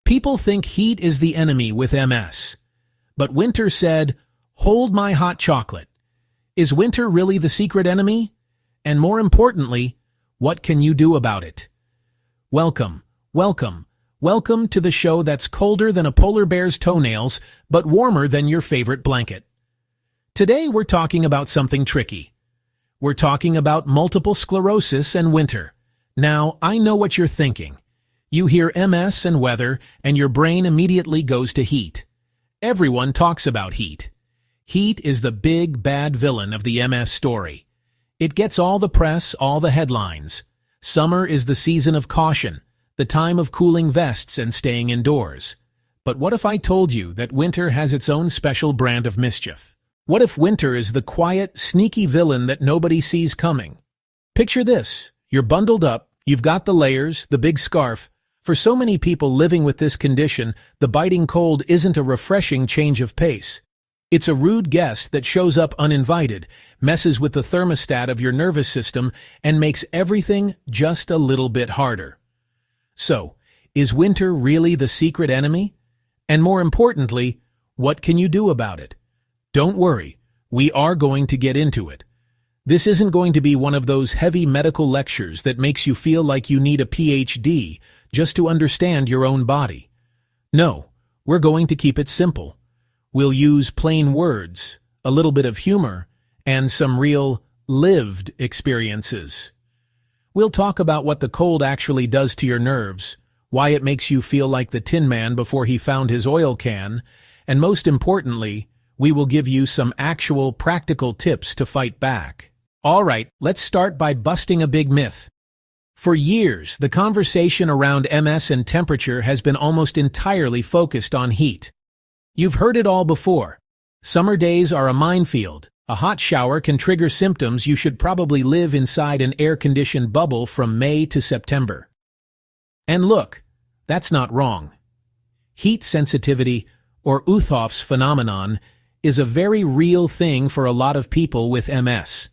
People think heat is the enemy with MS. But winter said, "Hold my hot chocolate." Is winter really the secret enemy? And more importantly, what can you do about it? Welcome, welcome, welcome to the show that's colder than a polar bear's toenails, but warmer than your favorite blanket. Today we're talking about something tricky. We're talking about multiple sclerosis and winter. Now, I know what you're thinking. You hear MS and weather, and your brain immediately goes to heat. Everyone talks about heat. Heat is the big, bad villain of the MS story. It gets all the press, all the headlines. Summer is the season of caution, the time of cooling vests and staying indoors. But what if I told you that winter has its own special brand of mischief? What if winter is the quiet, sneaky villain that nobody sees coming? Picture this. You're bundled up, you've got the layers, the big scarf. For so many people living with this condition, the biting cold isn't a refreshing change of pace. It's a rude guest that shows up uninvited, messes with the thermostat of your nervous system, and makes everything just a little bit harder. So, is winter really the secret enemy? And more importantly, what can you do about it? Don't worry, we are going to get into it. This isn't going to be one of those heavy medical lectures that makes you feel like you need a PhD just to understand your own body. No, we're going to keep it simple. We'll use plain words, a little bit of humor, and some real, lived experiences. We'll talk about what the cold actually does to your nerves, why it makes you feel like the Tin Man before he found his oil can, and most importantly, we will give you some actual practical tips to fight back. All right, let's start by busting a big myth. For years, the conversation around MS and temperature has been almost entirely focused on heat. You've heard it all before. Summer days are a minefield. A hot shower can trigger symptoms you should probably live inside an air-conditioned bubble from May to September. And look, that's not wrong. Heat sensitivity, or Uthoff's phenomenon, is a very real thing for a lot of people with MS.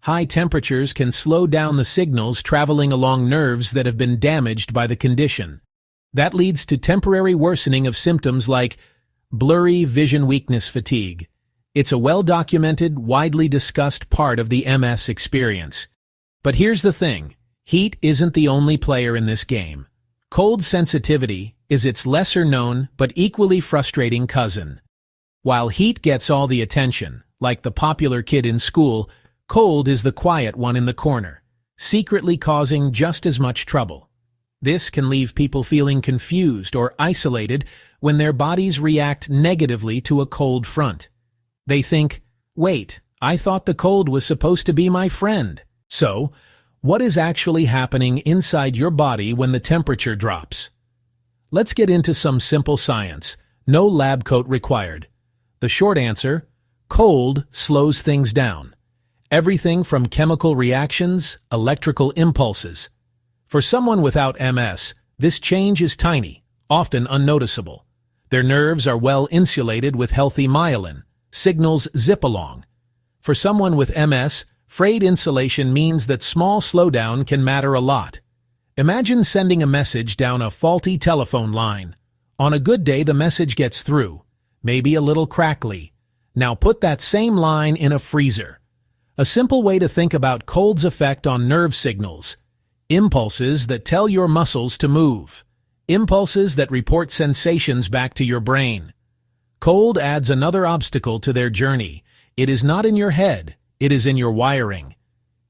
High temperatures can slow down the signals traveling along nerves that have been damaged by the condition. That leads to temporary worsening of symptoms like blurry vision weakness fatigue. It's a well-documented, widely discussed part of the MS experience. But here's the thing. Heat isn't the only player in this game. Cold sensitivity is its lesser-known but equally frustrating cousin. While heat gets all the attention, like the popular kid in school, cold is the quiet one in the corner, secretly causing just as much trouble. This can leave people feeling confused or isolated when their bodies react negatively to a cold front. They think, wait, I thought the cold was supposed to be my friend. So, what is actually happening inside your body when the temperature drops? Let's get into some simple science. No lab coat required. The short answer, cold slows things down. Everything from chemical reactions, electrical impulses. For someone without MS, this change is tiny, often unnoticeable. Their nerves are well insulated with healthy myelin. Signals zip along. For someone with MS, frayed insulation means that small slowdown can matter a lot. Imagine sending a message down a faulty telephone line. On a good day, the message gets through, maybe a little crackly. Now put that same line in a freezer. A simple way to think about cold's effect on nerve signals. Impulses that tell your muscles to move. Impulses that report sensations back to your brain. Cold adds another obstacle to their journey. It is not in your head, it is in your wiring.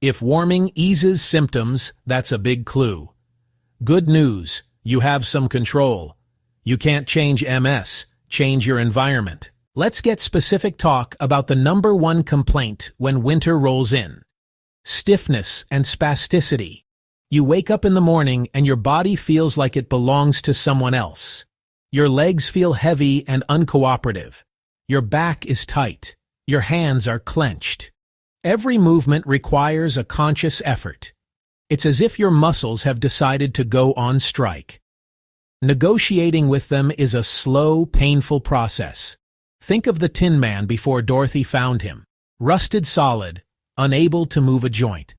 If warming eases symptoms, that's a big clue. Good news, you have some control. You can't change MS, change your environment. Let's get specific talk about the number one complaint when winter rolls in. Stiffness and spasticity. You wake up in the morning and your body feels like it belongs to someone else. Your legs feel heavy and uncooperative. Your back is tight. Your hands are clenched. Every movement requires a conscious effort. It's as if your muscles have decided to go on strike. Negotiating with them is a slow, painful process. Think of the Tin Man before Dorothy found him. Rusted solid, unable to move a joint.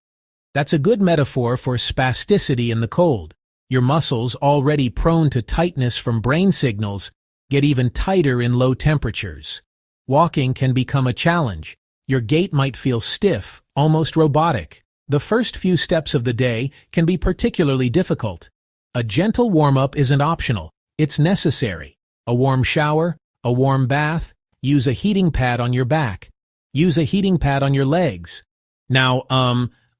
That's a good metaphor for spasticity in the cold. Your muscles, already prone to tightness from brain signals, get even tighter in low temperatures. Walking can become a challenge. Your gait might feel stiff, almost robotic. The first few steps of the day can be particularly difficult. A gentle warm-up isn't optional, it's necessary. A warm shower, a warm bath, use a heating pad on your back. Use a heating pad on your legs. Now,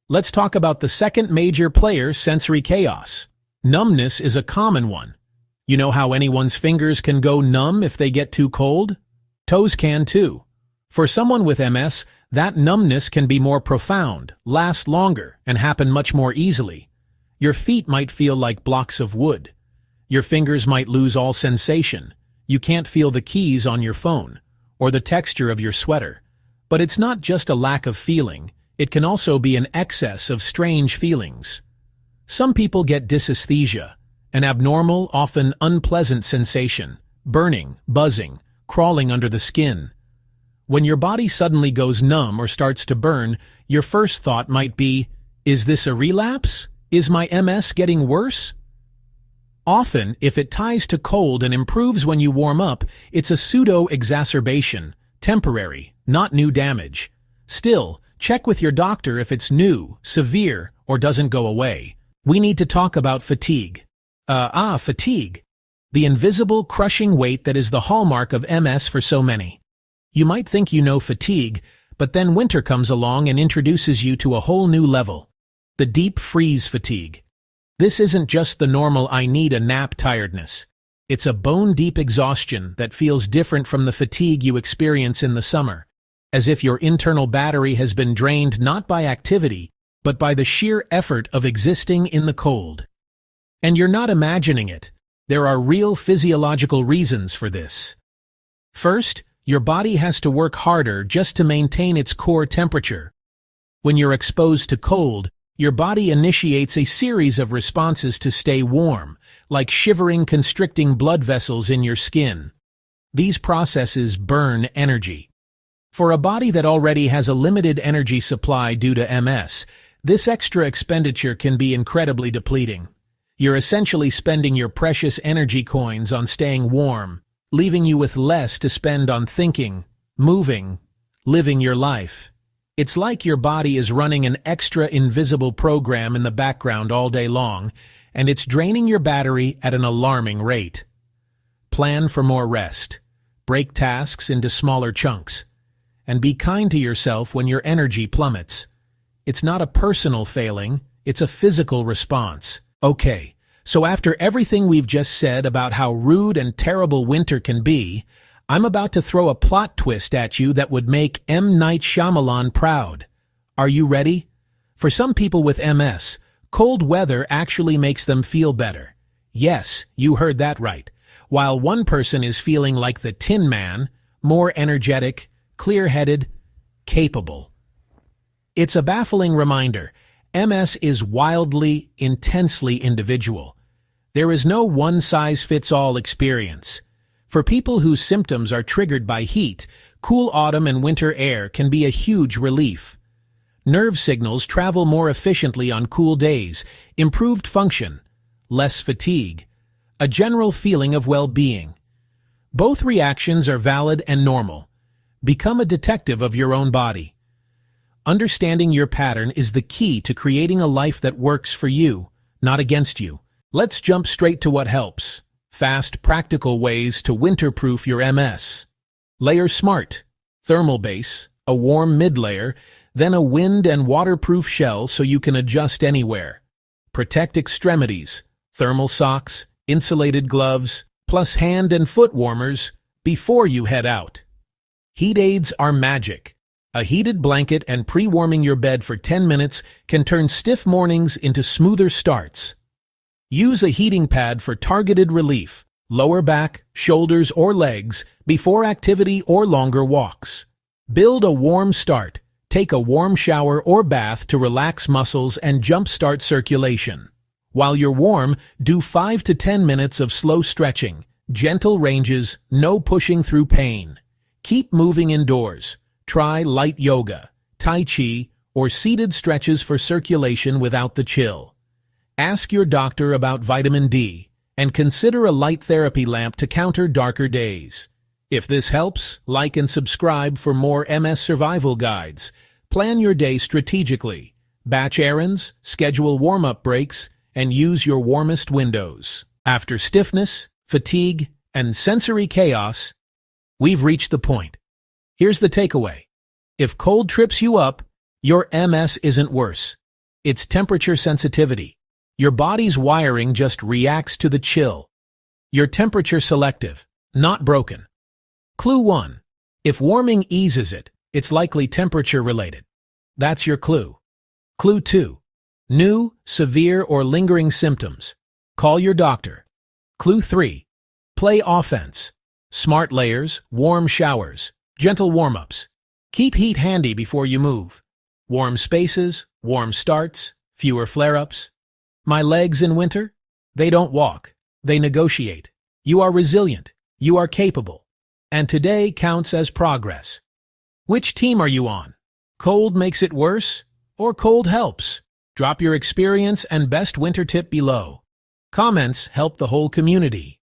let's talk about the second major player, sensory chaos. Numbness is a common one. You know how anyone's fingers can go numb if they get too cold? Toes can too. For someone with MS, that numbness can be more profound, last longer, and happen much more easily. Your feet might feel like blocks of wood. Your fingers might lose all sensation. You can't feel the keys on your phone, or the texture of your sweater. But it's not just a lack of feeling, it can also be an excess of strange feelings. Some people get dysesthesia, an abnormal, often unpleasant sensation, burning, buzzing, crawling under the skin. When your body suddenly goes numb or starts to burn, your first thought might be, is this a relapse? Is my MS getting worse? Often, if it ties to cold and improves when you warm up, it's a pseudo-exacerbation, temporary, not new damage. Still, check with your doctor if it's new, severe, or doesn't go away. We need to talk about fatigue. Fatigue. The invisible, crushing weight that is the hallmark of MS for so many. You might think you know fatigue, but then winter comes along and introduces you to a whole new level. The deep freeze fatigue. This isn't just the normal I need a nap tiredness. It's a bone-deep exhaustion that feels different from the fatigue you experience in the summer, as if your internal battery has been drained not by activity, but by the sheer effort of existing in the cold. And you're not imagining it. There are real physiological reasons for this. First, your body has to work harder just to maintain its core temperature. When you're exposed to cold, your body initiates a series of responses to stay warm, like shivering, constricting blood vessels in your skin. These processes burn energy. For a body that already has a limited energy supply due to MS, this extra expenditure can be incredibly depleting. You're essentially spending your precious energy coins on staying warm, leaving you with less to spend on thinking, moving, living your life. It's like your body is running an extra invisible program in the background all day long, and it's draining your battery at an alarming rate. Plan for more rest. Break tasks into smaller chunks. And be kind to yourself when your energy plummets. It's not a personal failing, it's a physical response. Okay, so after everything we've just said about how rude and terrible winter can be, I'm about to throw a plot twist at you that would make M. Night Shyamalan proud. Are you ready? For some people with MS, cold weather actually makes them feel better. Yes, you heard that right. While one person is feeling like the Tin Man, more energetic, clear-headed, capable. It's a baffling reminder. MS is wildly, intensely individual. There is no one-size-fits-all experience. For people whose symptoms are triggered by heat, cool autumn and winter air can be a huge relief. Nerve signals travel more efficiently on cool days, improved function, less fatigue, a general feeling of well-being. Both reactions are valid and normal. Become a detective of your own body. Understanding your pattern is the key to creating a life that works for you, not against you. Let's jump straight to what helps. Fast, practical ways to winter-proof your MS. Layer smart. Thermal base, a warm mid-layer, then a wind and waterproof shell so you can adjust anywhere. Protect extremities. Thermal socks, insulated gloves, plus hand and foot warmers before you head out. Heat aids are magic. A heated blanket and pre-warming your bed for 10 minutes can turn stiff mornings into smoother starts. Use a heating pad for targeted relief, lower back, shoulders, or legs before activity or longer walks. Build a warm start. Take a warm shower or bath to relax muscles and jumpstart circulation. While you're warm, do 5 to 10 minutes of slow stretching, gentle ranges, no pushing through pain. Keep moving indoors. Try light yoga, tai chi, or seated stretches for circulation without the chill. Ask your doctor about vitamin D, and consider a light therapy lamp to counter darker days. If this helps, like and subscribe for more MS survival guides. Plan your day strategically. Batch errands, schedule warm-up breaks, and use your warmest windows. After stiffness, fatigue, and sensory chaos, we've reached the point. Here's the takeaway. If cold trips you up, your MS isn't worse. It's temperature sensitivity. Your body's wiring just reacts to the chill. You're temperature selective, not broken. Clue 1. If warming eases it, it's likely temperature-related. That's your clue. Clue 2. New, severe, or lingering symptoms. Call your doctor. Clue 3. Play offense. Smart layers, warm showers, gentle warm-ups. Keep heat handy before you move. Warm spaces, warm starts, fewer flare-ups. My legs in winter? They don't walk. They negotiate. You are resilient. You are capable. And today counts as progress. Which team are you on? Cold makes it worse, or cold helps? Drop your experience and best winter tip below. Comments help the whole community.